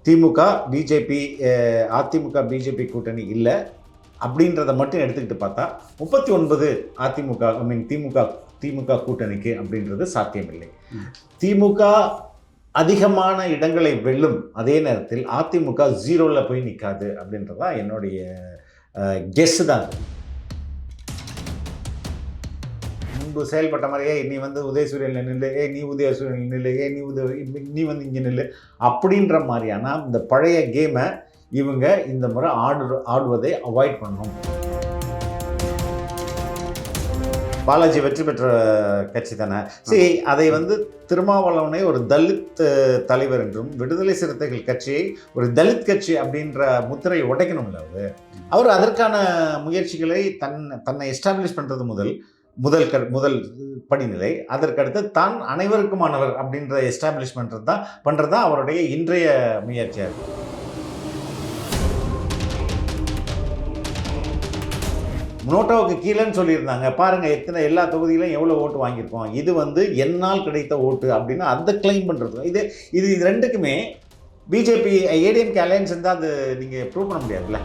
திமுக BJP AIADMK BJP கூட்டணி இல்லை அப்படின்றத மட்டும் எடுத்துக்கிட்டு பார்த்தா 39 அதிமுக திமுக கூட்டணிக்கு அப்படின்றது சாத்தியமில்லை. திமுக அதிகமான இடங்களை வெல்லும், அதே நேரத்தில் அதிமுக 0ல் போய் நிற்காது அப்படின்றதான் என்னுடைய கெஸ் தான். முன்பு செயல்பட்ட மாதிரியே நீ வந்து உதயசூரியனில் நில்லு, நீ உதயசூரியனில் நில்லு, நீ வந்து இங்கே நில்லு அப்படின்ற மாதிரியான இந்த பழைய கேமை இவங்க இந்த முறை ஆடுவதை அவாய்ட் பண்ணணும். பாலாஜி வெற்றி பெற்ற கட்சி தானே, சரி அதை வந்து திருமாவளவனை ஒரு தலித் தலைவர் என்றும் விடுதலை சிறுத்தைகள் கட்சியை ஒரு தலித் கட்சி அப்படின்ற முத்திரையை உடைக்கணும்ல அவர் அதற்கான முயற்சிகளை தன்னை எஸ்டாப்ளிஷ் பண்ணுறது முதல் படிநிலை. அதற்கடுத்து தான் அனைவருக்குமானவர் அப்படின்ற எஸ்டாப்ளிஷ்மெண்ட் பண்ணுறது தான் அவருடைய இன்றைய முயற்சியாக இருக்குது. நோட்டாவுக்கு கீழேன்னு சொல்லியிருந்தாங்க, பாருங்கள் எல்லா தொகுதியிலும் எவ்வளோ ஓட்டு வாங்கியிருக்கோம், இது வந்து என்னால் கிடைத்த ஓட்டு அப்படின்னு அதை கிளைம் பண்ணுறது. இது ரெண்டுக்குமே பிஜேபி ஏடிஎம்கே அலையன்ஸ் இருந்தால் அது நீங்கள் ப்ரூவ் பண்ண முடியாதுல்ல.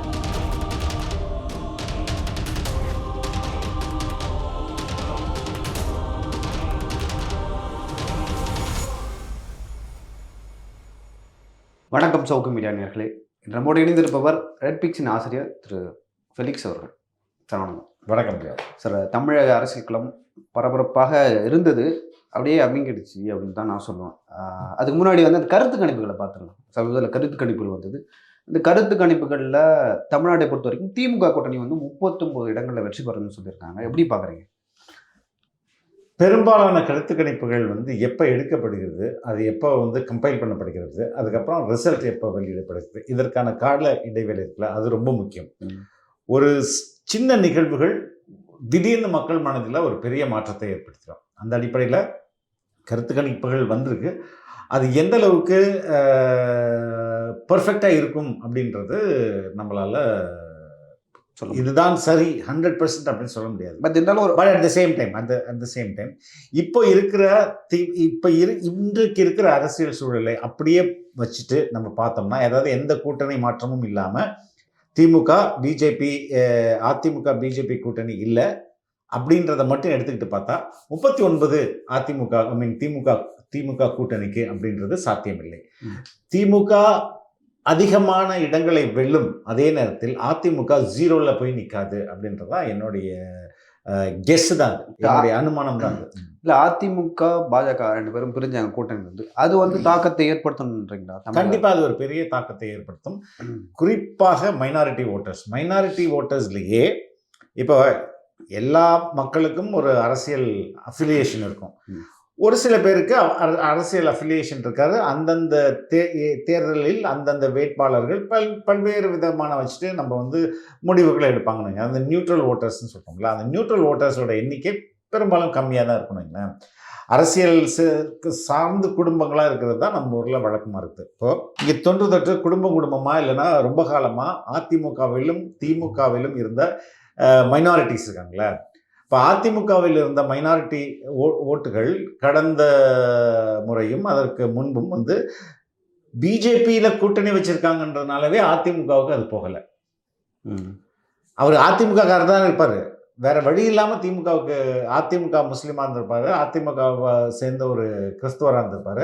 வணக்கம் சவுக்கு மீடியா நேயர்களே. நம்மோடு இணைந்திருப்பவர் ரெட் பிக்ஸின் ஆசிரியர் திரு ஃபெலிக்ஸ் அவர்கள். சார் வணக்கம். வணக்கம் சார். தமிழக அரசியல் களம் பரபரப்பாக இருந்தது, அப்படியே அமைங்கிடுச்சு அப்படின்னு தான் நான் சொல்லுவேன். அதுக்கு முன்னாடி வந்து அந்த கருத்து கணிப்புகளை பார்த்துருந்தோம். சமீபத்தில் கருத்து கணிப்புகள் வந்தது. இந்த கருத்து கணிப்புகளில் தமிழ்நாட்டை பொறுத்த வரைக்கும் திமுக கூட்டணி வந்து 39 இடங்களில் வெற்றி பெறணும்னு சொல்லியிருக்காங்க. எப்படி பார்க்குறீங்க? பெரும்பாலான கருத்து கணிப்புகள் வந்து எப்போ எடுக்கப்படுகிறது, அது எப்போ வந்து கம்பைல் பண்ணப்படுகிறது, அதுக்கப்புறம் ரிசல்ட் எப்போ வெளியிடப்படுகிறது, இதற்கான கால இடைவெளி இருக்குல்ல, அது ரொம்ப முக்கியம். ஒரு சின்ன நிகழ்வுகள் திடீர்னு மக்கள் மனதில் ஒரு பெரிய மாற்றத்தை ஏற்படுத்துகிறோம். அந்த அடிப்படையில் கருத்து கணிப்புகள் வந்திருக்கு. அது எந்த அளவுக்கு பர்ஃபெக்டாக இருக்கும் அப்படின்றது நம்மளால் இதுதான் சரி 100% அப்படின்னு சொல்ல முடியாது. பட் இருந்தாலும் அட் த சேம் டைம் இப்போ இன்றைக்கு இருக்கிற அரசியல் சூழலை அப்படியே வச்சுட்டு நம்ம பார்த்தோம்னா, அதாவது எந்த கூட்டணி மாற்றமும் இல்லாமல் திமுக அதிமுக பிஜேபி கூட்டணி இல்லை அப்படின்றத மட்டும் எடுத்துக்கிட்டு பார்த்தா 39 திமுக கூட்டணிக்கு அப்படின்றது சாத்தியமில்லை. திமுக அதிகமான இடங்களை வெல்லும், அதே நேரத்தில் அதிமுக 0ல் போய் நிற்காது அப்படின்றதான் என்னுடைய கெஸ் தான், என்னுடைய அனுமானம் தான். இல்லை, அதிமுக பாஜக 2 பேரும் பிரிஞ்சாங்க கூட்டணி வந்து, அது வந்து தாக்கத்தை ஏற்படுத்தணுன்றீங்களா? கண்டிப்பாக அது ஒரு பெரிய தாக்கத்தை ஏற்படுத்தும். குறிப்பாக மைனாரிட்டி ஓட்டர்ஸ்லேயே இப்போ எல்லா மக்களுக்கும் ஒரு அரசியல் அஃபிலியேஷன் இருக்கும். ஒரு சில பேருக்கு அரசியல் அஃபிலியேஷன் இருக்காது. அந்தந்த தேர்தலில் அந்தந்த வேட்பாளர்கள் பல்வேறு விதமான வச்சுட்டு நம்ம வந்து முடிவுகளை எடுப்பாங்கன்னு. அந்த நியூட்ரல் ஓட்டர்ஸ்ன்னு சொல்கிறோம்ல, அந்த நியூட்ரல் ஓட்டர்ஸோட எண்ணிக்கை பெரும்பாலும் கம்மியாக தான் இருக்கணுங்க. அரசியல் சார்ந்து குடும்பங்களாக இருக்கிறது தான் நம்ம ஊரில் வழக்கமாக இருக்குது. இப்போது இங்கே தொன்று குடும்பமாக இல்லைன்னா ரொம்ப காலமாக அதிமுகவிலும் திமுகவிலும் இருந்த மைனாரிட்டிஸ் இருக்காங்களே. இப்போ அதிமுகவில் இருந்த மைனாரிட்டி ஓட்டுகள் கடந்த முறையும் அதற்கு முன்பும் வந்து பிஜேபியில் கூட்டணி வச்சுருக்காங்கன்றதுனாலவே அதிமுகவுக்கு அது போகலை. அவர் அதிமுகக்காரர் தான் இருப்பார், வேற வழி இல்லாமல் அதிமுக முஸ்லீமாக இருந்திருப்பார், அதிமுகவை சேர்ந்த ஒரு கிறிஸ்துவராக இருந்திருப்பார்.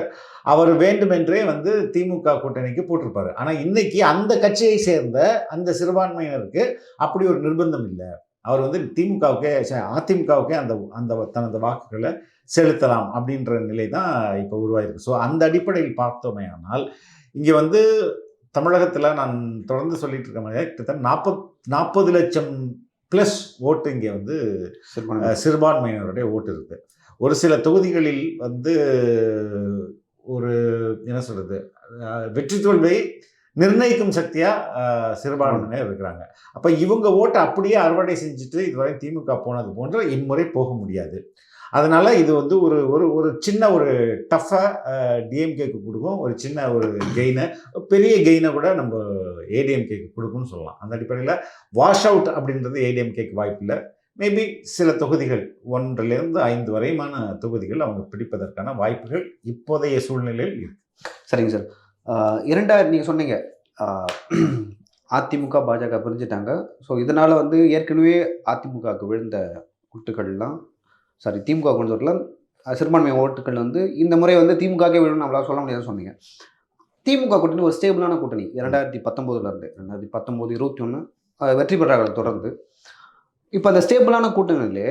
அவர் வேண்டுமென்றே வந்து திமுக கூட்டணிக்கு போட்டிருப்பார். ஆனால் இன்னைக்கு அந்த கட்சியை சேர்ந்த அந்த சிறுபான்மையினருக்கு அப்படி ஒரு நிர்பந்தம் இல்லை. அவர் வந்து அதிமுகவுக்கே அந்த தனது வாக்குகளை செலுத்தலாம் அப்படின்ற நிலை தான் இப்போ உருவாயிருக்கு. ஸோ அந்த அடிப்படையில் பார்த்தோமே ஆனால் இங்கே வந்து தமிழகத்தில் நான் தொடர்ந்து சொல்லிட்டு இருக்க மாதிரி கிட்டத்தட்ட 40 லட்சம் ப்ளஸ் ஓட்டு இங்கே வந்து சிறுபான்மையினருடைய ஓட்டு இருக்குது. ஒரு சில தொகுதிகளில் வந்து ஒரு என்ன சொல்கிறது, வெற்றி தோல்வியை நிர்ணயிக்கும் சக்தியாக சிறுபான்மையினர் இருக்கிறாங்க. அப்போ இவங்க ஓட்டை அப்படியே அறுவடை செஞ்சுட்டு இதுவரை திமுக போனது போன்ற இம்முறை போக முடியாது. அதனால் இது வந்து ஒரு சின்ன ஒரு டஃப்பாக டிஎம்கேக்கு கொடுக்கும், ஒரு சின்ன ஒரு பெரிய கெயினை கூட நம்ம ஏடிஎம்கேக்கு கொடுக்கும்னு சொல்லலாம். அந்த அடிப்படையில் வாஷ் அவுட் அப்படின்றது ஏடிஎம்கேக்கு வாய்ப்பு இல்லை. மேபி சில தொகுதிகள் 1லேருந்து 5 வரையுமான தொகுதிகள் அவங்க பிடிப்பதற்கான வாய்ப்புகள் இப்போதைய சூழ்நிலையில் இருக்குது. சரிங்க சார். இரண்டாயிரம் நீங்கள் சொன்னீங்க ஆஹ் அதிமுக பாஜக பிரிஞ்சுட்டாங்க. ஸோ இதனால் வந்து ஏற்கனவே அதிமுகவுக்கு விழுந்த ஓட்டுகள்லாம் திமுக கொண்டு வரலாம் சிறுபான்மை ஓட்டுகள் வந்து இந்த முறை வந்து திமுகவே விழும் நம்மளால சொல்ல முடியாதுன்னு சொன்னீங்க. திமுக கூட்டணி ஒரு ஸ்டேபிளான கூட்டணி 2019 2019 21 வெற்றி பெற்றார்கள் தொடர்ந்து. இப்போ அந்த ஸ்டேபிளான கூட்டணியிலே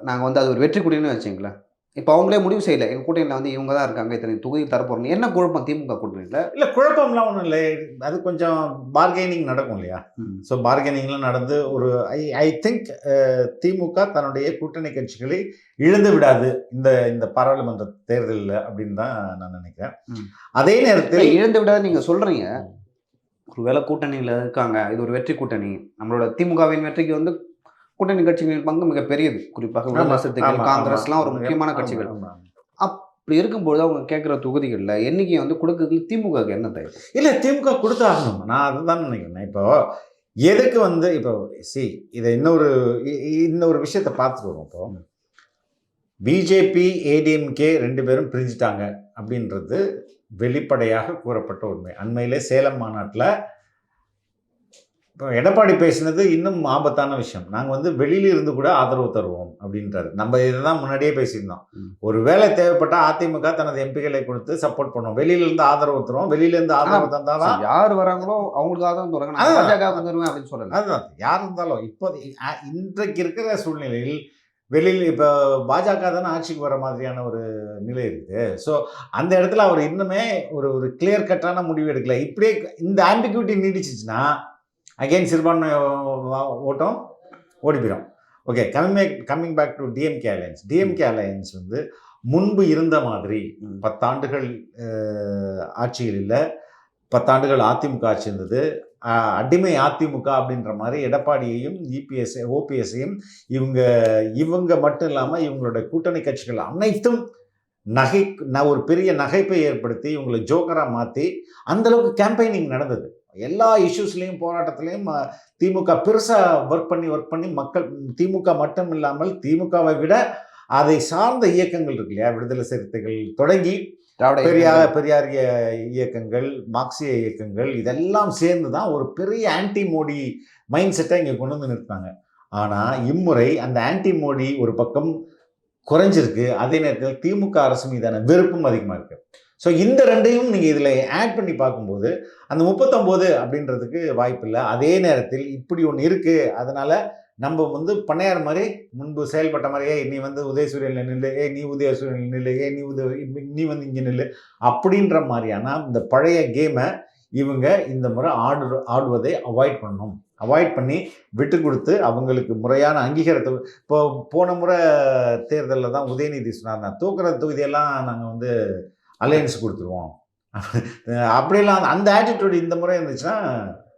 நாங்கள் வந்து அது ஒரு வெற்றி கூட்டணின்னு வச்சுங்களேன். இப்போ அவங்களே முடிவு செய்யலை எங்கள் கூட்டணியில் வந்து இவங்க தான் இருக்காங்க, இத்தனை தொகுதி தரப்போகிறோம். என்ன குழப்பம் திமுக கூட்டணியில்? இல்லை, குழப்பம்லாம் ஒன்றும் இல்லை. அது கொஞ்சம் பார்கெனிங் நடக்கும் இல்லையா? ஸோ பார்கெனிங்லாம் நடந்து ஒரு ஐ திங்க் திமுக தன்னுடைய கூட்டணி கட்சிகளை இழந்து விடாது இந்த பாராளுமன்ற தேர்தலில் அப்படின்னு தான் நான் நினைக்கிறேன். அதே நேரத்தில் இழந்து விடாது நீங்கள் சொல்கிறீங்க. ஒருவேளை கூட்டணியில் இருக்காங்க, இது ஒரு வெற்றி கூட்டணி, நம்மளோட திமுகவின் வெற்றிக்கு வந்து கூட்டணி கட்சிகளின் பங்கு மிக பெரியது. குறிப்பாக விமர்சனத்துக்கு காங்கிரஸ்லாம் ஒரு முக்கியமான கட்சிகள். அப்படி இருக்கும்போது அவங்க கேட்குற தொகுதிகளில் எண்ணிக்கை வந்து கொடுக்கறதுல திமுகவுக்கு என்ன தேவை? இல்லை, திமுக கொடுத்தாகணும். நான் அதுதான் நினைக்கிறேன். இப்போ எதுக்கு வந்து இப்போ இதை இன்னொரு விஷயத்தை பார்த்துட்டு வரும். இப்போ பிஜேபி ஏடிஎம்கே 2 பேரும் பிரிஞ்சுட்டாங்க அப்படின்றது வெளிப்படையாக கூறப்பட்ட உண்மை. அண்மையிலே சேலம் மாநாட்டில் இப்போ எடப்பாடி பேசினது இன்னும் ஆபத்தான விஷயம். நாங்கள் வந்து வெளியில இருந்து கூட ஆதரவு தருவோம் அப்படின்றாரு. நம்ம இதுதான் முன்னாடியே பேசியிருந்தோம். ஒரு வேலை தேவைப்பட்டால் அதிமுக தனது எம்பிகளை கொடுத்து சப்போர்ட் பண்ணுவோம். வெளியில இருந்து ஆதரவு தருவோம். வெளியில இருந்து ஆதரவு தந்தாலும் யார் வராங்களோ அவங்களுக்கு ஆதரவு தருவாங்க. அதுதான் யார் இருந்தாலும். இப்போ இன்றைக்கு இருக்கிற சூழ்நிலையில் வெளியில் இப்போ பாஜக தானே ஆட்சிக்கு வர மாதிரியான ஒரு நிலை இருக்குது. ஸோ அந்த இடத்துல அவர் இன்னுமே ஒரு கிளியர் கட்டான முடிவு எடுக்கல. இப்படியே இந்த ஆம்பிக்யூட்டி நீடிச்சிச்சுன்னா அகெயின் சிறுபான்மை ஓட்டம் ஓடி போயிடும். Okay, coming back to DMK alliance. DMK alliance வந்து முன்பு இருந்த மாதிரி 10 ஆண்டுகள் ஆட்சியில் இல்லை, 10 ஆண்டுகள் அதிமுக ஆட்சி இருந்தது. அடிமை அதிமுக அப்படின்ற மாதிரி எடப்பாடியையும் ஓபிஎஸ்ஸையும் இவங்க மட்டும் இல்லாமல் இவங்களோட கூட்டணி கட்சிகள் அனைத்தும் ஒரு பெரிய நகைப்பை ஏற்படுத்தி இவங்களை ஜோக்கராக மாற்றி அந்தளவுக்கு கேம்பெயினிங் நடந்தது. எல்லா இஷ்யூஸ்லேயும் போராட்டத்திலையும் திமுக பெருசாக ஒர்க் பண்ணி மக்கள் திமுக மட்டும் இல்லாமல் திமுகவை விட அதை சார்ந்த இயக்கங்கள் இருக்கு இல்லையா, விடுதலை சிறுத்தைகள் தொடங்கி பெரியார் இயக்கங்கள், மார்க்சிய இயக்கங்கள், இதெல்லாம் சேர்ந்து தான் ஒரு பெரிய ஆன்டி மோடி மைண்ட் செட்டை இங்கே கொண்டு வந்து நிறுத்தாங்க. ஆனால் இம்முறை அந்த ஆன்டி மோடி ஒரு பக்கம் குறைஞ்சிருக்கு. அதே நேரத்தில் திமுக அரசு மீதான வெறுப்பும் அதிகமாக இருக்குது. ஸோ இந்த ரெண்டையும் நீங்கள் இதில் ஆட் பண்ணி பார்க்கும்போது அந்த 39 அப்படின்றதுக்கு வாய்ப்பு இல்லை. அதே நேரத்தில் இப்படி ஒன்று இருக்குது. அதனால் நம்ம வந்து பண்ணையார் மாதிரி முன்பு செயல்பட்ட மாதிரியே நீ வந்து உதயசூரியனில் நில்லு, நீ உதயசூரியனில் நில்லு, நீ வந்து இங்கே நில்லு அப்படின்ற மாதிரியான இந்த பழைய கேமை இவங்க இந்த முறை ஆடுவதை அவாய்ட் பண்ணி விட்டு கொடுத்து அவங்களுக்கு முறையான அங்கீகாரத்தை. இப்போ போன முறை தேர்தலில் தான் உதயநிதி சொன்னார், தூக்குற தொகுதியெல்லாம் நாங்கள் வந்து அலையன்ஸ் கொடுத்துருவோம் அப்படிலாம். அந்த ஆட்டிடியூட் இந்த முறை இருந்துச்சுன்னா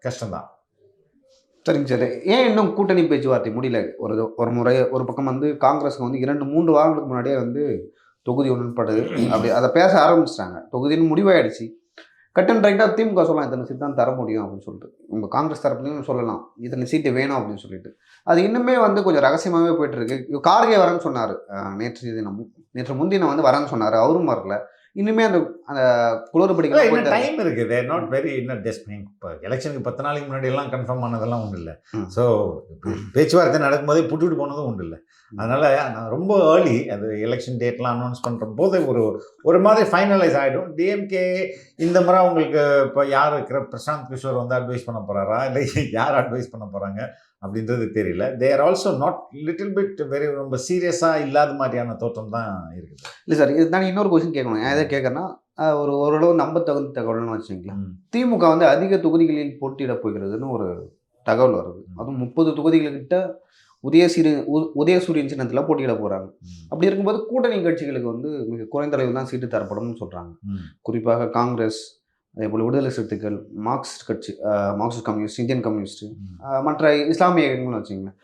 கஷ்டம்தான். சரிங்க சார். ஏன் இன்னும் கூட்டணி பேச்சுவார்த்தை முடியல? ஒரு முறை ஒரு பக்கம் வந்து காங்கிரஸுக்கு வந்து 2-3 வாரங்களுக்கு முன்னாடியே வந்து தொகுதி உடன்பாடு அப்படி அதை பேச ஆரம்பிச்சிட்டாங்க. தொகுதின்னு முடிவாயிடுச்சு. கட் அண்ட் ரைட்டாக திமுக சொல்லலாம் இத்தனை சீட் தான் தர முடியும் அப்படின்னு சொல்லிட்டு, உங்கள் காங்கிரஸ் தரப்புலையும் சொல்லலாம் இத்தனை சீட்டு வேணும் அப்படின்னு சொல்லிட்டு. அது இன்னுமே வந்து கொஞ்சம் ரகசியமாகவே போயிட்டு இருக்கு. கார்கே வரேன்னு சொன்னார் நேற்று முந்தின வந்து வரேன்னு சொன்னார், அவரும் வரல. இன்னுமே அந்த குளறுபடிகள் டைம் இருக்குது. நாட் வெரி இப்போ எலெக்ஷனுக்கு 10 நாளைக்கு முன்னாடி எல்லாம் கன்ஃபார்ம் ஆனதெல்லாம் ஒன்றும் இல்லை. ஸோ பேச்சுவார்த்தை நடக்கும்போதே புட்டுவிட்டு போனதும் ஒன்றும் இல்லை. அதனால் நான் ரொம்ப ஏர்லி அது எலெக்ஷன் டேட்லாம் அனௌன்ஸ் பண்ணுற போது ஒரு மாதிரி ஃபைனலைஸ் ஆகிடும். டிஎம்கே இந்த முறை அவங்களுக்கு இப்போ யார் இருக்கிற பிரசாந்த் கிஷோர் வந்து அட்வைஸ் பண்ண போகிறாரா, இல்லை யார் அட்வைஸ் பண்ண போகிறாங்க அப்படின்றது தெரியல. They are also not little bit very ரொம்ப சீரியஸாக இல்லாத மாதிரியான தோற்றம் தான் இருக்குது. இல்லை சார், இது நான் இன்னொரு கொஸ்டின் கேட்கணும். ஏன் எதை கேட்குறேன்னா, ஓரளவு நம்ப தகுந்த தகவல்னு வச்சுக்கலாம். திமுக வந்து அதிக தொகுதிகளில் போட்டியிட போகிறதுன்னு ஒரு தகவல் வருது. அதுவும் 30 தொகுதிகள்கிட்ட உதயசூரியன் சின்னத்தில் போட்டியிட போகிறாங்க. அப்படி இருக்கும்போது கூட்டணி கட்சிகளுக்கு வந்து மிக குறைந்த அளவில் தான் சீட்டு தரப்படும்னு சொல்கிறாங்க. குறிப்பாக காங்கிரஸ், அதே போல் விடுதலை சிறுத்தைகள், மார்க்சிஸ்ட் கம்யூனிஸ்ட், இந்தியன் கம்யூனிஸ்ட், மற்ற இஸ்லாமிய இயக்கங்கள்னு வச்சிங்களேன்,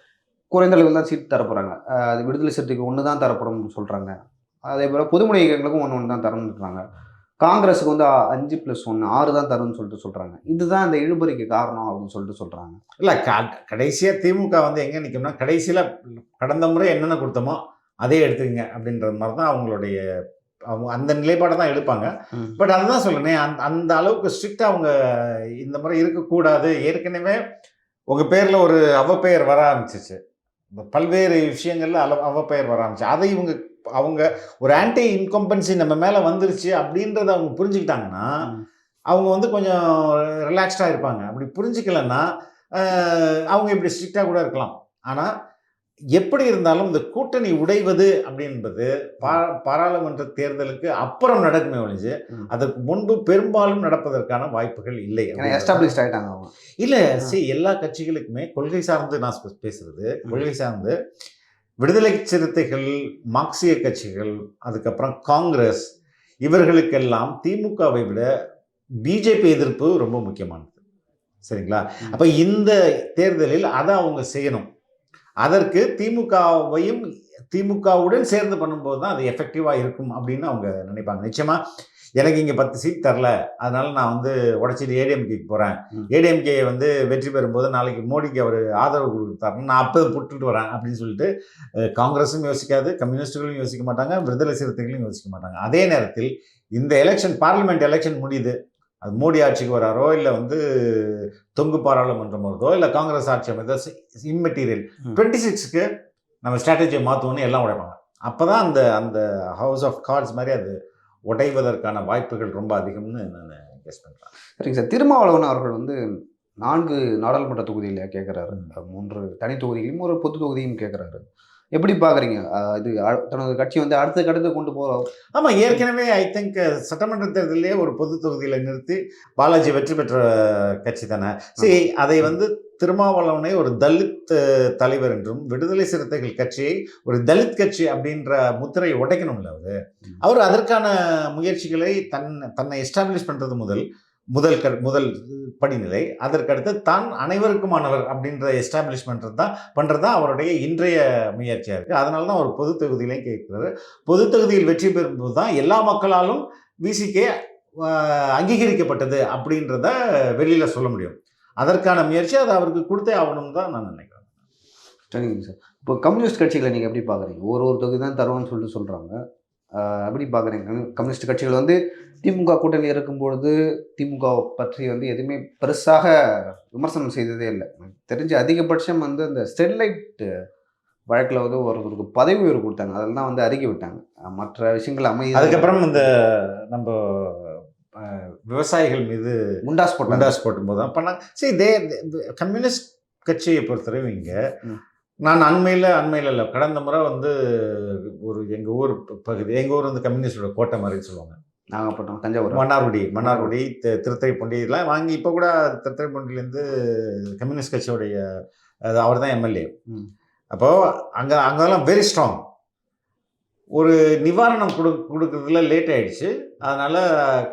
குறைந்த அளவில் தான் சீட்டு தரப்போகிறாங்க. அது விடுதலை சிறுத்தைக்கு 1 தான் தரப்படும்னு சொல்கிறாங்க. அதே போல் பொதுமுனை இயக்கங்களுக்கும் 1 தான் தரணும்னு இருக்கிறாங்க. காங்கிரஸுக்கு வந்து 5+1 6 தான் தரும்னு சொல்கிறாங்க. இதுதான் இந்த இழுபறிக்கு காரணம் அப்படின்னு சொல்கிறாங்க. இல்லை, கடைசியாக திமுக வந்து எங்கே நிற்கும்னா, கடைசியில் கடந்த முறை என்னென்ன கொடுத்தோமோ அதே எடுத்துக்கங்க அப்படின்ற மாதிரி தான் அவங்களுடைய அவங்க அந்த நிலைப்பாடை தான் எடுப்பாங்க. பட் அதுதான் சொல்றேனே, அந்த அளவுக்கு ஸ்ட்ரிக்டா அவங்க இந்த முறை இருக்கக்கூடாது. ஏற்கனவே உங்க பேர்ல ஒரு அவப்பெயர் வர ஆரம்பிச்சிச்சு. பல்வேறு விஷயங்கள்ல அவப்பெயர் வர ஆரம்பிச்சு. அதை அவங்க ஒரு ஆன்டி இன்கம்பன்சி நம்ம மேல வந்துருச்சு அப்படின்றத அவங்க புரிஞ்சுக்கிட்டாங்கன்னா, அவங்க வந்து கொஞ்சம் ரிலாக்ஸ்டா இருப்பாங்க. அப்படி புரிஞ்சுக்கலன்னா, அவங்க இப்படி ஸ்ட்ரிக்டா கூட இருக்கலாம். ஆனா, எப்படி இருந்தாலும் இந்த கூட்டணி உடைவது அப்படின்பது பாராளுமன்ற தேர்தலுக்கு அப்புறம் நடக்குமே ஒழிஞ்சு, அதற்கு முன்பு பெரும்பாலும் நடப்பதற்கான வாய்ப்புகள் இல்லை. எஸ்டாப்ளிஷ்ட் ஆயிட்டாங்க அவங்க. இல்ல எல்லா கட்சிகளுக்குமே கொள்கை சார்ந்து நான் பேசுறது, கொள்கை சார்ந்து விடுதலை சிறுத்தைகள், மார்க்சிய கட்சிகள், அதுக்கப்புறம் காங்கிரஸ், இவர்களுக்கெல்லாம் திமுகவை விட பிஜேபி எதிர்ப்பு ரொம்ப முக்கியமானது. சரிங்களா? அப்ப இந்த தேர்தலில் அதை அவங்க செய்யணும். அதற்கு திமுகவுடன் சேர்ந்து பண்ணும்போது தான் அது எஃபெக்டிவா இருக்கும் அப்படின்னு அவங்க நினைப்பாங்க. நிச்சயமா எனக்கு இங்க 10 சீட் தரல, அதனால நான் வந்து உடைச்சிட்டு ஏடிஎம்கேக்கு போறேன். ஏடிஎம்கே வந்து வெற்றி பெறும்போது நாளைக்கு மோடிக்கு அவர் ஆதரவு கொடுத்தாருன்னு நான் அப்போ புட்டுட்டு வரேன் அப்படின்னு சொல்லிட்டு காங்கிரஸும் யோசிக்காது, கம்யூனிஸ்டுகளும் யோசிக்க மாட்டாங்க, விடுதலை சிறுத்தைகளும் யோசிக்க மாட்டாங்க. அதே நேரத்தில் இந்த எலெக்ஷன், பார்லிமெண்ட் எலெக்ஷன் முடியுது, அது மோடி ஆட்சிக்கு வராரோ, இல்லை வந்து தொங்கு பாராளுமன்றம் வருதோ, இல்லை காங்கிரஸ் ஆட்சி அமைதோ, இம்மெட்டீரியல் 26க்கு நம்ம ஸ்ட்ராட்டஜியை மாற்றுவோன்னு எல்லாம் உடைப்பாங்க. அப்போ தான் அந்த அந்த ஹவுஸ் ஆஃப் கார்ட்ஸ் மாதிரி அது உடைவதற்கான வாய்ப்புகள் ரொம்ப அதிகம்னு நான் கெஸ் பண்ணுறேன். சரிங்க சார். திருமாவளவன் அவர்கள் வந்து 4 நாடாளுமன்ற தொகுதியில் கேட்குறாரு, 3 தனி தொகுதிகளையும் ஒரு பொது தொகுதியும் கேட்குறாரு. எப்படி பார்க்குறீங்க இது? தனது கட்சி வந்து அடுத்த கட்டத்தை கொண்டு போகிறோம். ஆமாம், ஏற்கனவே ஐ திங்க் சட்டமன்ற தேர்தலிலே ஒரு பொது தொகுதியில் நிறுத்தி பாலாஜி வெற்றி பெற்ற கட்சி தானே. சரி, அதை வந்து திருமாவளவனை ஒரு தலித் தலைவர் என்றும், விடுதலை சிறுத்தைகள் கட்சியை ஒரு தலித் கட்சி அப்படின்ற முத்திரையை உடைக்கணும்ல அவர் அதற்கான முயற்சிகளை தன்னை எஸ்டாப்ளிஷ் பண்ணுறது முதல் படிநிலை. அதற்கடுத்து தான் அனைவருக்குமானவர் அப்படின்ற எஸ்டாப்ளிஷ்மெண்ட் பண்ணுறது தான் அவருடைய இன்றைய முயற்சியாக இருக்குது. அதனால தான் அவர் பொது தொகுதியிலையும் கேட்குறாரு. பொது தொகுதியில் வெற்றி பெறும்போது தான் எல்லா மக்களாலும் விசிகே அங்கீகரிக்கப்பட்டது அப்படின்றத வெளியில் சொல்ல முடியும். அதற்கான முயற்சி அதை அவருக்கு கொடுத்தே ஆகணும்னு தான் நான் நினைக்கிறேன். சரிங்க சார். இப்போ கம்யூனிஸ்ட் கட்சிகளை நீங்கள் எப்படி பார்க்குறீங்க? ஒரு தொகுதி தான் தருவோம்னு சொல்லிட்டு சொல்கிறாங்க. எப்படி பார்க்குறீங்க? கம்யூனிஸ்ட் கட்சிகள் வந்து திமுக கூட்டணி இருக்கும்பொழுது திமுக பற்றி வந்து எதுவுமே பெருசாக விமர்சனம் செய்ததே இல்லை. தெரிஞ்ச அதிகபட்சம் வந்து அந்த ஸ்டெர்லைட் வழக்கில் வந்து ஒருவருக்கு பதவி உயர்வு கொடுத்தாங்க, அதெல்லாம் வந்து அறிக்கை விட்டாங்க. மற்ற விஷயங்கள் அதுக்கப்புறம் இந்த நம்ம விவசாயிகள் மீது முண்டாஸ் போட்டும்போது தான் பண்ணாங்க. சரி, கம்யூனிஸ்ட் கட்சியை பொறுத்தவரை இங்கே நான் அண்மையில் இல்லை, கடந்த முறை வந்து ஒரு எங்கள் ஊர் பகுதி, எங்கள் ஊர் வந்து கம்யூனிஸ்டோட கோட்டை மாதிரின்னு சொல்லுவாங்க. நாகப்பட்டினம், தஞ்சாவூர், மன்னார்குடி, திருத்துறைப்பூண்டி இதெல்லாம் வாங்கி இப்போ கூட திருத்துறைப்பூண்டிலேருந்து கம்யூனிஸ்ட் கட்சியோடைய அவர் தான் எம்எல்ஏ. அப்போது அங்கெல்லாம் வெரி ஸ்ட்ராங். ஒரு நிவாரணம் கொடுக்கறதுல லேட் ஆகிடுச்சு. அதனால்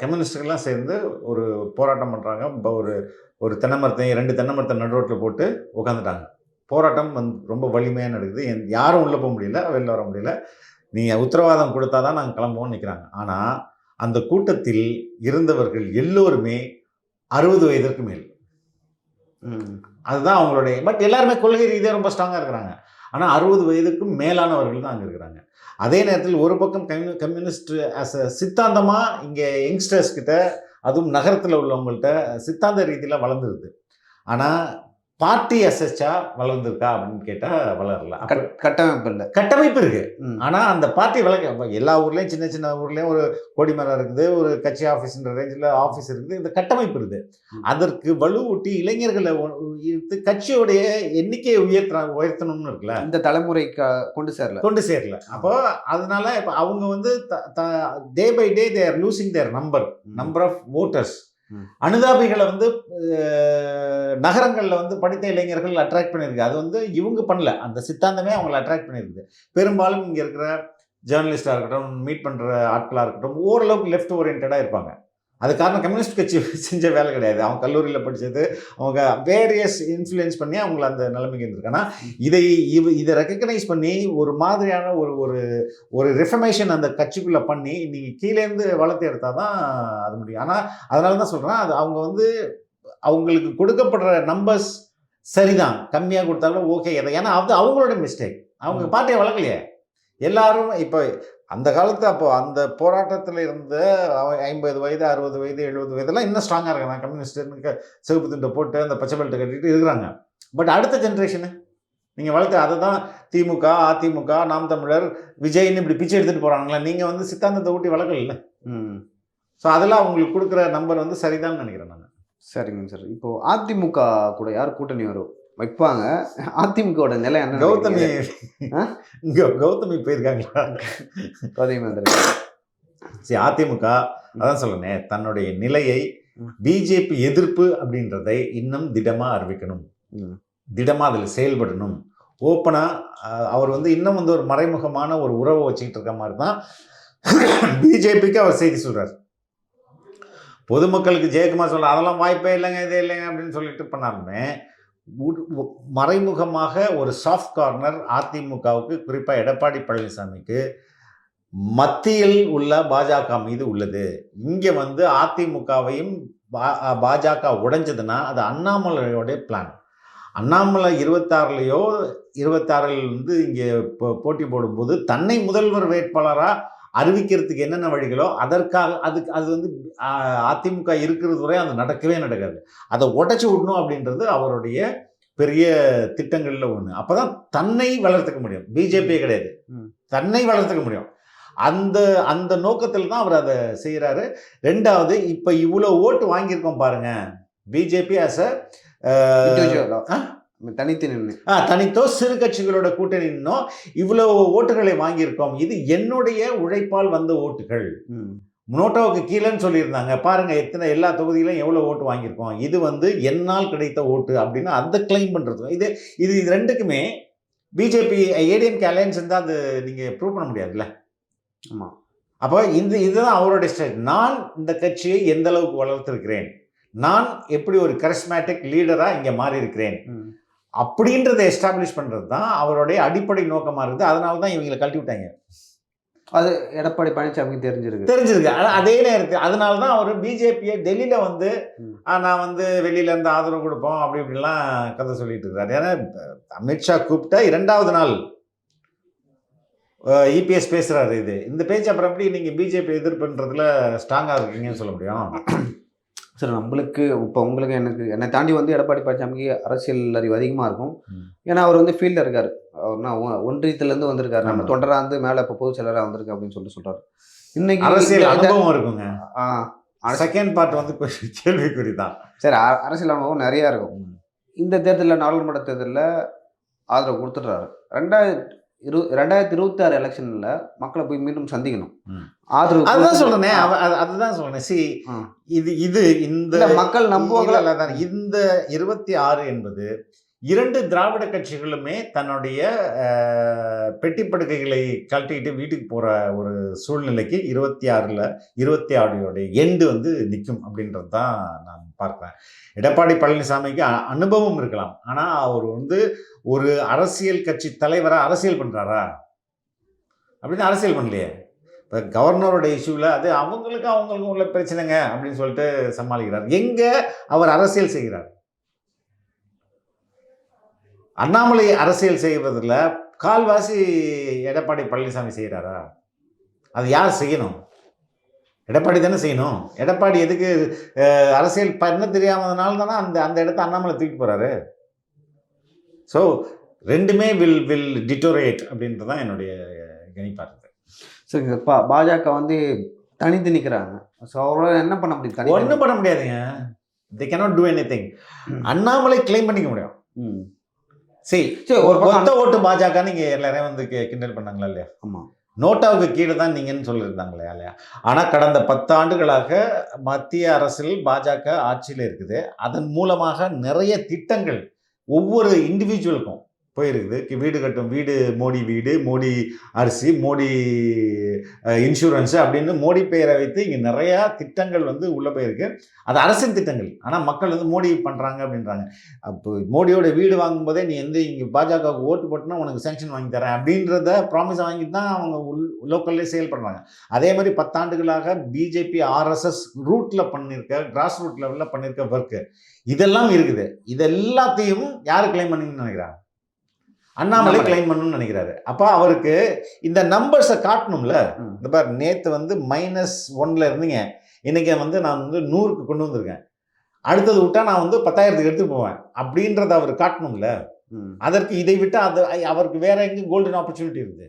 கம்யூனிஸ்டுகள்லாம் சேர்ந்து ஒரு போராட்டம் பண்ணுறாங்க. இப்போ ஒரு தென்னை மரத்தையும் 2 தென்னை மரத்தை நடுரோட்டில் போட்டு உட்காந்துட்டாங்க. போராட்டம் ரொம்ப வலிமையாக நடக்குது. யாரும் உள்ளே போக முடியல, வெளில வர முடியல. நீங்கள் உத்தரவாதம் கொடுத்தா தான் நாங்கள் கிளம்புவோம்னு நிற்கிறாங்க. ஆனால் அந்த கூட்டத்தில் இருந்தவர்கள் எல்லோருமே 60 வயதிற்கு மேல். அதுதான் அவங்களுடைய. பட் எல்லாருமே கொள்கை ரீதியாக ரொம்ப ஸ்ட்ராங்காக இருக்கிறாங்க. ஆனால் 60 வயதுக்கும் மேலானவர்கள் தான் அங்கே இருக்கிறாங்க. அதே நேரத்தில் ஒரு பக்கம் கம்யூனிஸ்ட் ஆஸ் அ சித்தாந்தமாக இங்கே யங்ஸ்டர்ஸ் கிட்ட, அதுவும் நகரத்தில் உள்ளவங்கள்ட்ட சித்தாந்த ரீதியில் வளர்ந்துருது. ஆனால் பார்ட்டி அசஸ்டா வளர்ந்துருக்கா அப்படின்னு கேட்டால் வளரல. கட்டமைப்பு இருக்கு. ஆனால் அந்த பார்ட்டி எல்லா ஊர்லேயும் சின்ன ஊர்லேயும் ஒரு கொடிமரம் இருக்குது, ஒரு கட்சி ஆஃபீஸ்ன்ற ரேஞ்சில் ஆஃபீஸ் இருக்குது. இந்த கட்டமைப்பு இருக்குது. அதற்கு வலுவூட்டி இளைஞர்களை கட்சியோடைய எண்ணிக்கையை உயர்த்தணும்னு இருக்குல்ல, இந்த தலைமுறை கொண்டு சேரல. அப்போ அதனால இப்போ அவங்க வந்து day by day they are losing their number of voters. அனுதாபிகளை வந்து நகரங்களில் வந்து படித்த இளைஞர்கள் அட்ராக்ட் பண்ணியிருக்கு. அது வந்து இவங்க பண்ணல, அந்த சித்தாந்தமே அவங்களை அட்ராக்ட் பண்ணியிருக்கு. பெரும்பாலும் இங்கே இருக்கிற ஜேர்னலிஸ்டாக இருக்கட்டும், மீட் பண்ணுற ஆட்களாக இருக்கட்டும், ஓரளவுக்கு லெஃப்ட் ஓரியன்டாக இருப்பாங்க. அது காரணம் கம்யூனிஸ்ட் கட்சி செஞ்ச வேலை கிடையாது. அவங்க கல்லூரியில் படித்தது, அவங்க வேரியஸ் இன்ஃப்ளூயன்ஸ் பண்ணி அவங்கள அந்த நிலைமைக்கு இருந்திருக்கு. ஆனால் இதை ரெக்கக்னைஸ் பண்ணி ஒரு மாதிரியான ஒரு ரெஃபர்மேஷன் அந்த கட்சிக்குள்ளே பண்ணி நீங்கள் கீழேருந்து வளர்த்து எடுத்தால் தான் அது முடியும். ஆனால் அதனால தான் சொல்கிறேன், அது அவங்க வந்து அவங்களுக்கு கொடுக்கப்படுற நம்பர்ஸ் சரிதான், கம்மியாக கொடுத்தாலும் ஓகே. ஏன்னா அது அவங்களோட மிஸ்டேக். அவங்க பார்ட்டியை வளர்க்கலையே. எல்லாரும் இப்போ அந்த காலத்து அப்போ அந்த போராட்டத்தில் இருந்த 50 வயது 60 வயது 70 வயதெல்லாம் இன்னும் ஸ்ட்ராங்காக இருக்காங்க. கம்யூனிஸ்ட் சிவப்பு துண்டை போட்டு அந்த பச்சை பெல்ட்டை கட்டிட்டு இருக்கிறாங்க. பட் அடுத்த ஜென்ரேஷனு நீங்கள் வளர்த்து அதை தான் திமுக, அதிமுக, நாம் தமிழர், விஜய்னு இப்படி பிச்சை எடுத்துகிட்டு போகிறாங்களா. நீங்கள் வந்து சித்தாந்தத்தை ஊட்டி வளர்க்கல. ஸோ அதெல்லாம் அவங்களுக்கு கொடுக்குற நம்பர் வந்து சரிதான்னு நினைக்கிறேன் நான். சரிங்க சார். இப்போ அதிமுக கூட யார் கூட்டணி வரும் வைப்பாங்க? அதிமுகவோட நிலை என்ன? கௌதமி கௌதமி போயிருக்காங்களா? சரி, அதிமுக அதான் சொல்லணேன், தன்னுடைய நிலையை பிஜேபி எதிர்ப்பு அப்படின்றதை இன்னும் திடமாக அறிவிக்கணும், திடமாக அதில் செயல்படணும். ஓப்பனாக அவர் வந்து இன்னும் வந்து ஒரு மறைமுகமான ஒரு உறவை வச்சுக்கிட்டு இருக்க மாதிரி தான் பிஜேபிக்கு அவர் செய்தி சொல்கிறார். பொதுமக்களுக்கு ஜெயக்குமார் சொல்ல அதெல்லாம் வாய்ப்பே இல்லைங்க, இதே இல்லைங்க அப்படின்னு சொல்லிட்டு பண்ணாலுமே மறைமுகமாக ஒரு சாஃப்ட் கார்னர் அதிமுகவுக்கு, குறிப்பாக எடப்பாடி பழனிசாமிக்கு மத்தியில் உள்ள பாஜக மீது உள்ளது. இங்கே வந்து அதிமுகவையும் பாஜக உடைஞ்சதுன்னா அது அண்ணாமலையோடைய பிளான். அண்ணாமலை 26லையோ 26ல் வந்து இங்கே போட்டி போடும்போது தன்னை முதல்வர் வேட்பாளராக அறிவிக்கிறதுக்கு என்னென்ன வழிகளோ அதற்காக அது வந்து அதிமுக இருக்கிறது வரை அது நடக்கவே நடக்காது. அதை உடைச்சி விடணும் அப்படின்றது அவருடைய பெரிய திட்டங்களில் ஒன்று. அப்போ தான் தன்னை வளர்த்துக்க முடியும். பிஜேபியே கிடையாது, தன்னை வளர்த்துக்க முடியும். அந்த அந்த நோக்கத்தில் தான் அவர் அதை செய்கிறாரு. ரெண்டாவது, இப்போ இவ்வளோ ஓட்டு வாங்கியிருக்கோம் பாருங்க, பிஜேபி ஆஸ் தனித்தோ சிறு கட்சிகளோட கூட்டணி நின்னோ இவ்வளவு ஓட்டுகளை வாங்கியிருக்கோம். இது என்னுடைய உழைப்பால் வந்த ஓட்டுகள். நோட்டாவுக்கு கீழேன்னு சொல்லியிருந்தாங்க பாருங்க, எத்தனை எல்லா தொகுதியிலும் எவ்வளோ ஓட்டு வாங்கியிருக்கோம், இது வந்து என்னால் கிடைத்த ஓட்டு அப்படின்னு அதை கிளைம் பண்ணுறது. இது ரெண்டுக்குமே பிஜேபி ஏடிஎம்கே அலையன்ஸ் இருந்தால் அது நீங்கள் ப்ரூவ் பண்ண முடியாதுல்ல. ஆமாம். அப்போ இதுதான் அவருடைய ஸ்டைல். நான் இந்த கட்சியை எந்த அளவுக்கு வளர்த்திருக்கிறேன், நான் எப்படி ஒரு கரிஸ்மேட்டிக் லீடராக இங்கே மாறி இருக்கிறேன் அப்படின்றத எஸ்டாப்ளிஷ் பண்ணுறது தான் அவருடைய அடிப்படை நோக்கமாக இருக்குது. அதனால தான் இவங்களை கழட்டி விட்டாங்க. அது எடப்பாடி பழனிசாமிக்கு தெரிஞ்சிருக்கு. அதே நேரத்தில் அதனால தான் அவர் பிஜேபியை டெல்லியில் வந்து நான் வந்து வெளியிலேருந்து ஆதரவு கொடுப்போம் அப்படி இப்படிலாம் கதை சொல்லிட்டு இருக்கிறார். ஏன்னா அமித்ஷா கூப்பிட்ட 2வது நாள் இபிஎஸ் பேசுகிறாரு. இந்த பேச்சு அப்புறம் எப்படி நீங்கள் பிஜேபி எதிர்ப்புன்றதுல ஸ்ட்ராங்காக இருக்கீங்கன்னு சொல்ல முடியும்? சார், நம்மளுக்கு இப்போ உங்களுக்கு என்னை தாண்டி வந்து எடப்பாடி பழனிசாமிக்கு அரசியல் அறிவு அதிகமாக இருக்கும். ஏன்னா அவர் வந்து ஃபீல்டில் இருக்கார். அவர்னா ஒன்றியத்துலேருந்து வந்திருக்காரு. நம்ம தொண்டராக வந்து மேலே இப்போ பொதுச் செயலராக வந்திருக்கு அப்படின்னு சொல்கிறார். இன்னைக்கு அரசியல் அனுபவம் இருக்குங்க. செகண்ட் பார்ட் வந்து கேள்விக்குறி தான். சரி, அரசியல் அனுபவம் நிறையா இருக்கும். இந்த தேர்தலில், நாடாளுமன்ற தேர்தலில் ஆதரவு கொடுத்துட்றாரு. 2026 எலெக்ஷனில் மக்களை போய் மீண்டும் சந்திக்கணும். ஆதரவு அதுதான் சொல்றேன். அதுதான் சொல்றேன். சி இது இந்த மக்கள் நம்புவாங்களா? இந்த 26 என்பது 2 திராவிட கட்சிகளுமே தன்னுடைய பெட்டி படுக்கைகளை கழட்டிக்கிட்டு வீட்டுக்கு போகிற ஒரு சூழ்நிலைக்கு 26 எண்டு வந்து நிற்கும் அப்படின்றது தான் நான் பார்க்குறேன். எடப்பாடி பழனிசாமிக்கு அனுபவம் இருக்கலாம், ஆனால் அவர் வந்து ஒரு அரசியல் கட்சி தலைவராக அரசியல் பண்ணுறாரா அப்படின்னு அரசியல் பண்ணலையே. இப்போ கவர்னரோட இஷ்யூவில் அது அவங்களுக்கும் உள்ள பிரச்சனைங்க அப்படின்னு சொல்லிட்டு சமாளிக்கிறார். எங்கே அவர் அரசியல் செய்கிறார்? அண்ணாமலை அரசியல் செய்வதில் கால்வாசி எடப்பாடி பழனிசாமி செய்கிறாரா? அது யார் செய்யணும்? எடப்பாடி தானே செய்யணும். எடப்பாடி எதுக்கு அரசியல் பண்ண தெரியாமதுனால தானே அந்த இடத்த அண்ணாமலை தூக்கிட்டு போகிறாரு. ஸோ ரெண்டுமே வில் டிட்டோரேட் அப்படின்றது தான் என்னுடைய கணிப்பாக இருக்குது. சரிங்க. பாஜக வந்து தனித்து நிற்கிறாங்க. ஸோ அவரோட என்ன பண்ண முடியும்? ஒன்றும் பண்ண முடியாதுங்க. they cannot do anything. Annamalai claim பண்ணிக்க முடியும். சரி, ஒரு மொத்த ஓட்டு பாஜக நீங்கள் எல்லாரையும் வந்து கிண்டல் பண்ணாங்களா இல்லையா? ஆமாம். நோட்டாவுக்கு கீழே தான் நீங்கன்னு சொல்லியிருந்தாங்களே இல்லையா? ஆனால் கடந்த 10 ஆண்டுகளாக மத்திய அரசில் பாஜக ஆட்சியில் இருக்குது. அதன் மூலமாக நிறைய திட்டங்கள் ஒவ்வொரு இண்டிவிஜுவலுக்கும் போயிருக்குது. வீடு கட்டும் வீடு, மோடி வீடு, மோடி அரிசி, மோடி இன்சூரன்ஸு அப்படின்னு மோடி பெயரை வைத்து இங்கே நிறையா திட்டங்கள் வந்து உள்ளே போயிருக்கு. அது அரசின் திட்டங்கள். ஆனால் மக்கள் வந்து மோடி பண்ணுறாங்க அப்படின்றாங்க. அப்போ மோடியோட வீடு வாங்கும்போதே நீ இங்கே பாஜகவுக்கு ஓட்டு போட்டுனா உனக்கு சேங்ஷன் வாங்கி தரேன் அப்படின்றத ப்ராமிஸ் வாங்கி தான் அவங்க லோக்கல்லே செயல்படுறாங்க. அதே மாதிரி 10 ஆண்டுகளாக பிஜேபி ஆர்எஸ்எஸ் ரூட்டில் பண்ணியிருக்க, கிராஸ் ரூட் லெவலில் பண்ணியிருக்க ஒர்க்கு இதெல்லாம் இருக்குது. இது எல்லாத்தையும் யார் கிளைம் பண்ணிங்கன்னு நினைக்கிறாங்க? அண்ணாமலை கிளைம் பண்ணணும்னு நினைக்கிறாரு. அப்போ அவருக்கு இந்த நம்பர்ஸை காட்டணும்ல. இந்த பார், நேற்று வந்து -1ல் இருந்தீங்க, இன்னைக்கு வந்து நான் வந்து 100க்கு கொண்டு வந்திருக்கேன், அடுத்தது விட்டா நான் வந்து 10,000க்கு எடுத்து போவேன் அப்படின்றத அவர் காட்டணும்ல. அதற்கு இதை விட்டு அது அவருக்கு வேற எங்கேயும் கோல்டன் ஆப்பர்ச்சுனிட்டி இருக்குது.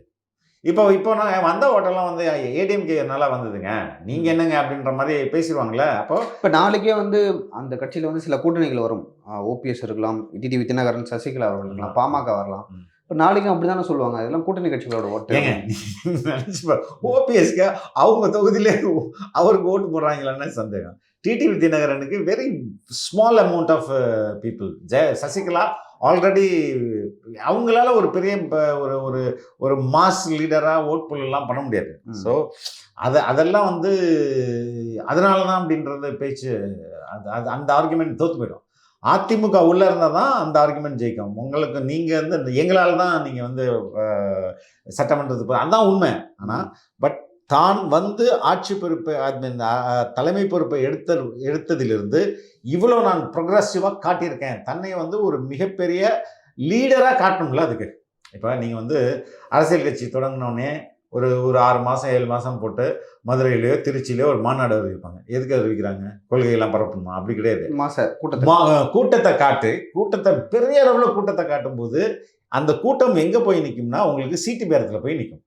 இப்போ நான் வந்த ஓட்டெல்லாம் வந்து ஏடிஎம்கே நல்லா வந்ததுங்க, நீங்க என்னங்க அப்படின்ற மாதிரி பேசிடுவாங்களே. அப்போ இப்போ நாளைக்கே வந்து அந்த கட்சியில் வந்து சில கூட்டணிகள் வரும். ஓபிஎஸ் இருக்கலாம், டிடிவி தினகரன், சசிகலா அவர்கள் இருக்கலாம், பாமக வரலாம். இப்போ நாளைக்கும் அப்படி தானே சொல்லுவாங்க, அதெல்லாம் கூட்டணி கட்சிகளோட ஓட்டு. ஓபிஎஸ்க்கு அவங்க தொகுதியிலே அவருக்கு ஓட்டு போடுறாங்களான்னு சந்தேகம். டிடிவி தினகரனுக்கு very small amount of people. Sasikala already அவங்களால ஒரு பெரிய ஒரு ஒரு ஒரு மாஸ் லீடராக ஓட் புல்லாம் பண்ண முடியாது. ஸோ அதெல்லாம் வந்து அதனால தான் அப்படின்றது பேச்சு. அது அந்த ஆர்குமெண்ட் தோற்று போயிடும். அதிமுக உள்ளே இருந்தால் தான் அந்த ஆர்குமெண்ட் ஜெயிக்கும். உங்களுக்கு நீங்கள் வந்து எங்களால் தான் நீங்கள் வந்து சட்டமன்றத்துக்கு அதுதான் உண்மை. ஆனால் பட் தான் வந்து ஆட்சி பொறுப்பை தலைமை பொறுப்பை எடுத்ததிலிருந்து இவ்வளோ நான் ப்ரொக்ரெசிவாக காட்டியிருக்கேன், தன்னை வந்து ஒரு மிகப்பெரிய லீடராக காட்டணும்ல. அதுக்கு இப்போ நீங்கள் வந்து அரசியல் கட்சி தொடங்கினோடனே ஒரு 6 மாதம் 7 மாதம் போட்டு மதுரையிலையோ திருச்சியிலையோ ஒரு மாநாடு அறிவிப்பாங்க. எதுக்கு அறிவிக்கிறாங்க? கொள்கையெல்லாம் பரப்பணுமா? அப்படி கிடையாது. கூட்டத்தை பெரிய அளவில் கூட்டத்தை காட்டும்போது அந்த கூட்டம் எங்கே போய் நிற்கும்னா உங்களுக்கு சீட்டு பேரத்தில் போய் நிற்கும்.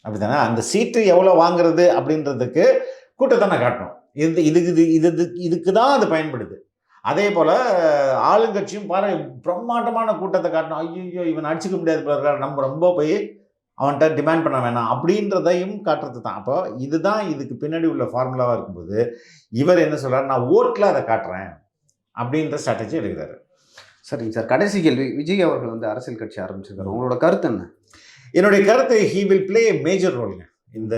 அப்படித்தானே? அந்த சீட்டு எவ்வளோ வாங்குறது அப்படின்றதுக்கு கூட்டத்தானே காட்டணும். இதுக்கு தான் அது பயன்படுது. அதே போல் ஆளுங்கட்சியும் பாரு, பிரம்மாண்டமான கூட்டத்தை காட்டணும். ஐயோ இவன் அடிச்சுக்க முடியாது போல, நம்ம ரொம்ப போய் அவன்கிட்ட டிமாண்ட் பண்ண வேணாம் அப்படின்றதையும் காட்டுறது தான். அப்போ இதுதான் இதுக்கு பின்னாடி உள்ள ஃபார்முலாவாக இருக்கும்போது இவர் என்ன சொல்கிறார், நான் ஓட்டில் அதை காட்டுறேன் அப்படின்ற ஸ்ட்ராட்டஜி எடுக்கிறாரு. சரிங்க சார், கடைசி கேள்வி. விஜய் அவர்கள் வந்து அரசியல் கட்சி ஆரம்பிச்சிருக்காரு, உங்களோட கருத்து என்ன? என்னுடைய கருத்து, he will play a major ரோலுங்க. இந்த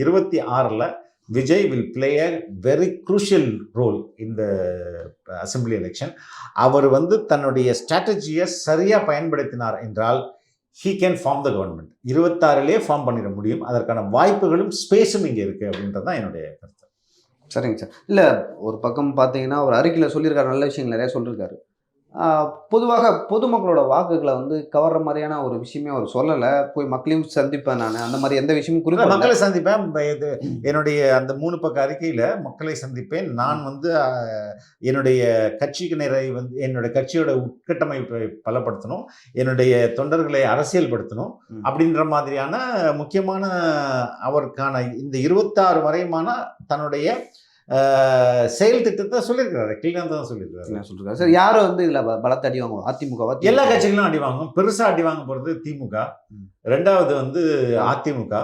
26ல் Vijay will play a very crucial role இந்த அசம்பிளி எலெக்ஷன். அவர் வந்து தன்னுடைய ஸ்ட்ராட்டஜியை சரியாக பயன்படுத்தினார் என்றால் he can form the government. 26லே ஃபார்ம் பண்ணிட முடியும். அதற்கான வாய்ப்புகளும் ஸ்பேஸும் இங்கே இருக்குது அப்படின்றது தான் என்னுடைய கருத்து. சரிங்க சார். இல்லை, ஒரு பக்கம் பார்த்தீங்கன்னா ஒரு அறிக்கையில் சொல்லியிருக்காரு, நல்ல விஷயங்கள் நிறையா சொல்லியிருக்காரு. பொதுவாக பொதுமக்களோட வாக்குகளை வந்து கவர்ற மாதிரியான ஒரு விஷயமே அவர் சொல்லலை. போய் மக்களையும் சந்திப்பேன் நான், அந்த மாதிரி எந்த விஷயமும் குறிப்பாக மக்களை சந்திப்பேன். இது என்னுடைய அந்த 3 பக்க அறிக்கையில் மக்களை சந்திப்பேன், நான் வந்து என்னுடைய கட்சிக்கு வந்து என்னுடைய கட்சியோட உட்கட்டமைப்பை பலப்படுத்தணும், என்னுடைய தொண்டர்களை அரசியல்படுத்தணும் அப்படின்ற மாதிரியான முக்கியமான அவருக்கான இந்த 26 வரையுமான தன்னுடைய செயல் திட்டத்தை சொல்லியிருக்காரு. கிளியராக தான் சொல்லியிருக்காரு. சார், யாரும் வந்து இதில் பலத்தை அடி வாங்குவோம்? அதிமுக எல்லா கட்சிகளும் அடி வாங்கும். பெருசாக அடி வாங்க போகிறது திமுக, 2வது வந்து அதிமுக,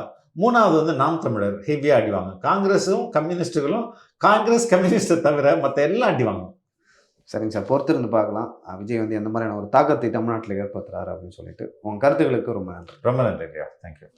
3வது வந்து நாம் தமிழர் ஹெவியாக அடி வாங்கும். காங்கிரஸும் கம்யூனிஸ்டுகளும், காங்கிரஸ் கம்யூனிஸ்ட்டை தவிர மற்ற எல்லாம் அடி வாங்கும். சரிங்க சார், பொறுத்திருந்து பார்க்கலாம் விஜய் வந்து எந்த மாதிரியான ஒரு தாக்கத்தை தமிழ்நாட்டில் ஏற்படுத்துறாரு அப்படின்னு சொல்லிட்டு. உங்கள் கருத்துக்களுக்கு ரொம்ப நன்றி. ரொம்ப நன்றி. தேங்க்யூ.